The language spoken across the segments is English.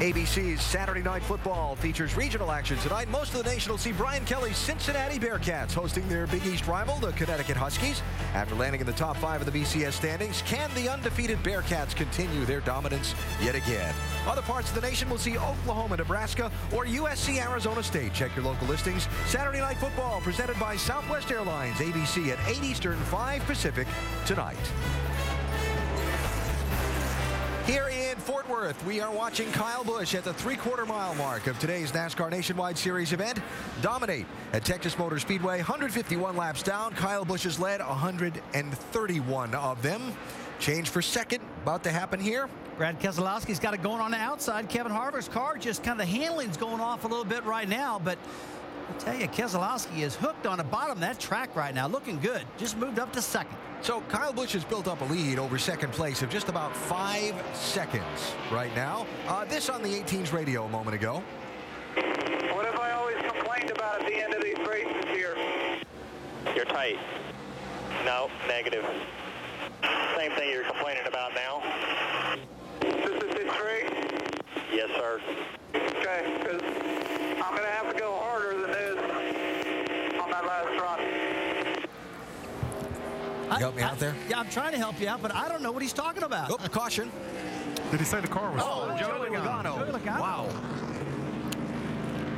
ABC's Saturday Night Football features regional action tonight. Most of the nation will see Brian Kelly's Cincinnati Bearcats hosting their Big East rival, the Connecticut Huskies. After landing in the top 5 of the BCS standings, can the undefeated Bearcats continue their dominance yet again? Other parts of the nation will see Oklahoma, Nebraska, or USC Arizona State. Check your local listings. Saturday Night Football presented by Southwest Airlines, ABC at 8 Eastern, 5 Pacific tonight. Here in Fort Worth, we are watching Kyle Busch at the 3/4 mile mark of today's NASCAR Nationwide Series event. Dominate at Texas Motor Speedway, 151 laps down. Kyle Busch has led 131 of them. Change for second about to happen here. Brad Keselowski's got it going on the outside. Kevin Harvick's car, just kind of the handling's going off a little bit right now, but I tell you, Keselowski is hooked on the bottom of that track right now, looking good. Just moved up to second. So Kyle Busch has built up a lead over second place of just about 5 seconds right now. This on the 18's radio a moment ago. What have I always complained about at the end of these races here? You're tight. No, negative. Same thing you're complaining about now. Is this a pit straight? Yes, sir. Okay, because I'm going to have to go harder than this on that last run. Help me out there? Yeah, I'm trying to help you out, but I don't know what he's talking about. Oh, caution. Did he say the car was? Joey Logano.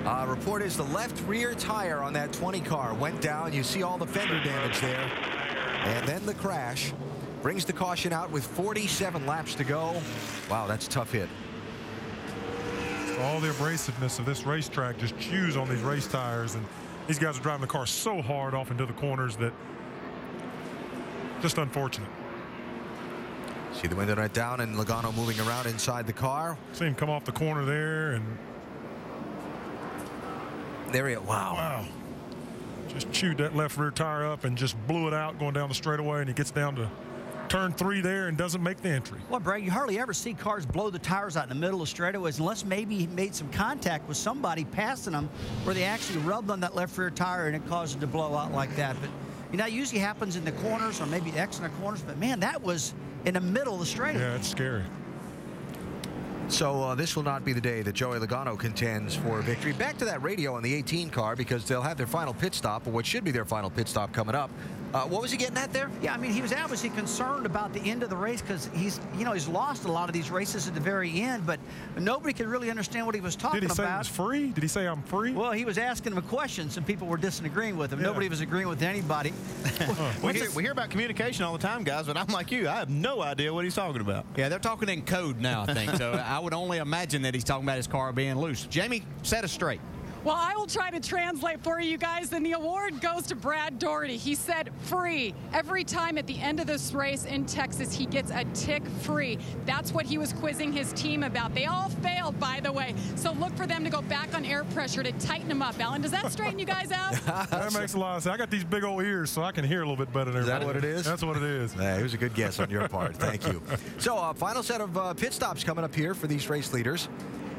Wow. Report is the left rear tire on that 20 car went down. You see all the fender damage there. And then the crash brings the caution out with 47 laps to go. Wow, that's a tough hit. All the abrasiveness of this racetrack just chews on these race tires, and these guys are driving the car so hard off into the corners that just unfortunate. See the window net down and Logano moving around inside the car. See him come off the corner there, and there he is. Wow. Wow. Just chewed that left rear tire up and just blew it out going down the straightaway, and he gets down to turn 3 there and doesn't make the entry. Well, Brad, you hardly ever see cars blow the tires out in the middle of straightaways unless maybe he made some contact with somebody passing them where they actually rubbed on that left rear tire and it caused it to blow out like that. But you know, it usually happens in the corners or maybe X in the corners, but man, that was in the middle of the straightaway. Yeah, it's scary. So this will not be the day that Joey Logano contends for victory. Back to that radio on the 18 car because they'll have their final pit stop, or what should be their final pit stop coming up. What was he getting at there? Yeah, I mean, he was obviously concerned about the end of the race because he's lost a lot of these races at the very end, but nobody could really understand what he was talking about. Did he say it was free? Did he say I'm free? Well, he was asking him a question. Some people were disagreeing with him. Yeah. Nobody was agreeing with anybody. We hear about communication all the time, guys, but I'm like you. I have no idea what he's talking about. Yeah, they're talking in code now, I think. So I would only imagine that he's talking about his car being loose. Jamie, set us straight. Well, I will try to translate for you guys, and the award goes to Brad Doherty. He said free. Every time at the end of this race in Texas, he gets a tick free. That's what he was quizzing his team about. They all failed, by the way, so look for them to go back on air pressure to tighten them up. Alan, does that straighten you guys out? That makes a lot of sense. I got these big old ears, so I can hear a little bit better than everybody. Is that what it is? That's what it is. It was a good guess on your part. Thank you. So, final set of pit stops coming up here for these race leaders.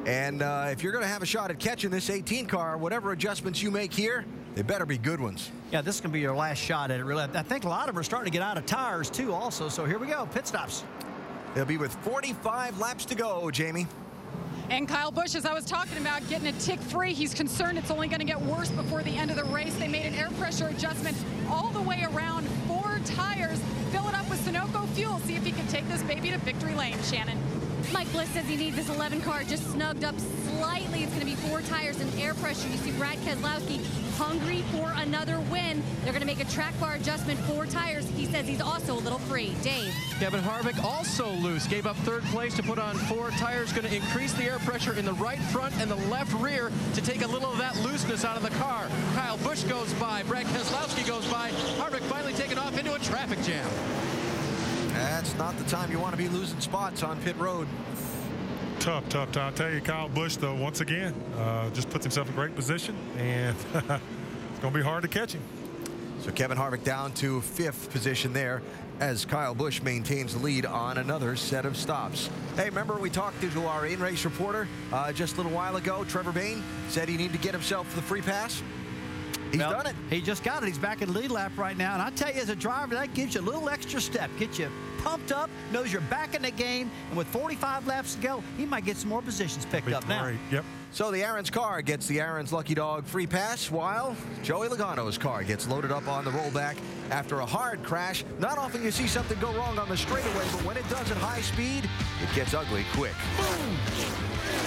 And if you're going to have a shot at catching this 18 car, whatever adjustments you make here, they better be good ones. Yeah, this can be your last shot at it, really. I think a lot of them are starting to get out of tires, too, also. So here we go, pit stops. They'll be with 45 laps to go, Jamie. And Kyle Busch, as I was talking about, getting a tick free. He's concerned it's only going to get worse before the end of the race. They made an air pressure adjustment all the way around 4 tires. Fill it up with Sunoco fuel. See if he can take this baby to victory lane, Shannon. Mike Bliss says he needs this 11 car just snugged up slightly. It's going to be 4 tires and air pressure. You see Brad Keselowski hungry for another win. They're going to make a track bar adjustment, 4 tires. He says he's also a little free. Dave. Kevin Harvick also loose. Gave up 3rd place to put on 4 tires. Going to increase the air pressure in the right front and the left rear to take a little of that looseness out of the car. Kyle Busch goes by. Brad Keselowski goes by. Harvick finally taken off into a traffic jam. That's not the time you want to be losing spots on pit road. Tough. I'll tell you, Kyle Busch, though, once again, just puts himself in great position, and it's going to be hard to catch him. So Kevin Harvick down to 5th position there as Kyle Busch maintains the lead on another set of stops. Hey, remember we talked to our in-race reporter just a little while ago, Trevor Bain, said he needed to get himself the free pass? He's done it. He just got it. He's back in lead lap right now. And I tell you, as a driver, that gives you a little extra step. Gets you pumped up, knows you're back in the game. And with 45 laps to go, he might get some more positions picked up now. Yep. So the Aaron's car gets the Aaron's Lucky Dog free pass, while Joey Logano's car gets loaded up on the rollback after a hard crash. Not often you see something go wrong on the straightaway, but when it does at high speed, it gets ugly quick. Boom!